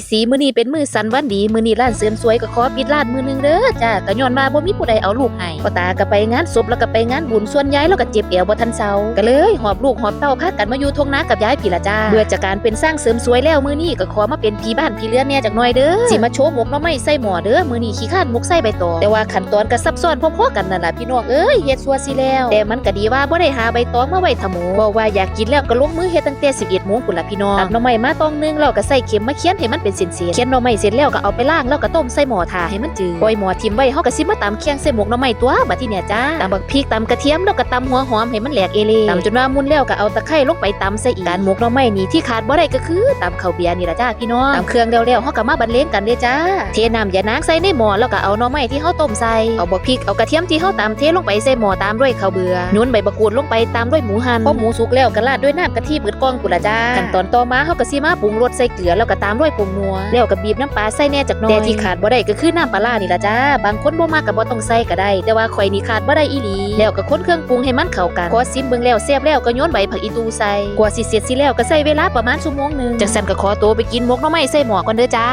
สีมื้อนี้เป็นมื้อสันวันดีมื้อนี้ร้านเสริมสวยก็ขอปิดร้านมื้อนึงเด้อจ้าก็ย้อนว่าบ่มีผู้ใดเอาลูกให้พ่อตาก็ไปงานศพแล้วก็ไปงานบุญส่วนยายแล้วก็เจ็บเอวบ่ทันเซาก็เลยหอบลูกหอบเต้าพากันมาอยู่ทงนากับยายพี่ละจ้าเบื่อจากการเป็นสร้างเสริมสวยแล้วมื้อนี้ก็ขอมาเป็นพี่บ้านพี่เรือนแน่จักหน่อยเด้อสิมาโชว์หมกหน่อไม้ใส่หม้อเด้อมื้อนี้ขี้ข้านหมกใส่ใบตองแต่ว่าขั้นตอนก็ซับซ้อนพอๆกันนั่นล่ะพี่น้องเอ้ยเฮ็ดซัวสิแล้วแต่มันก็ดีว่าบ่ได้หาใบตองมาไว้ทำหมูบอกว่าอยากกินแล้วก็ลงมือเฮ็ดตั้งแต่ 11 โมงพุ่นล่ะพี่น้องตัดหน่อไม้มาตองนึงแล้วก็ใส่เข็มมาเคียนให้มันเป็นเส้นๆเคียนหน่อไม้เสร็จแล้วก็เอาไปล้างแล้วก็ต้มใส่หม้อทาให้มันจืดปล่อยหม้อทิ้งไว้เฮาก็สิมาตำเคียงใส่หมกหน่อไม้ตัวบัดทีเนี่ยจ้าตำบักพริกตำกระเทียมแล้วก็ตำหัวหอมให้มันแหลกเอเล่ตำจนว่ามุนแล้วก็เอาตะไคร้ลงไปตำใส่อีกการหมกหน่อไม้นี่ที่ขาดบ่ได้ก็คือตำข้าวเบียร์นี่ล่ะจ้าพี่น้องตำเครื่องแล้วเฮาก็มาบรรเลงกันเด้จ้าเทน้ำยานางใส่ในหม้อแล้วก็เอาหน่อไม้ที่เฮาต้มใส่เอาบักพริกเอากระเทียมที่เฮาตำเทลงไปใส่หม้อตามด้วยข้าวเบือนุ่นใบมะกรูดลงไปตามด้วยหมูหั่นพอหมูสุกแล้วก็ราดด้วยน้ำกะทิเบิดกองพุ่นล่ะจ้าขั้นตอนต่อมาเฮาก็สิมาปรุงรสใส่เกลือแล้วก็ตามด้วยผงนัวแล้วก็บีบน้ำปลาใส่แน่จักหน่อยแต่ที่ขาดบ่ได้ก็คือน้ำปลาร้านี่ล่ะจ้าบางคนบ่มักก็บ่ต้องใส่ก็ได้แต่ว่าข่อยนี่ขาดบ่ได้อีหลีแล้วก็คนเครื่องปรุงให้มันเข้ากันพอซิมเบิ่งแล้วแซ่บแล้วก็โยนใบผักอีตูใส่กว่าสิเสร็จสิแล้วก็ใช้เวลาประมาณชั่วโมงนึงจังซั่นก็ขอตัวไปกินหมกหน่อไม้ใส่หม้อก่อนเด้อจ้า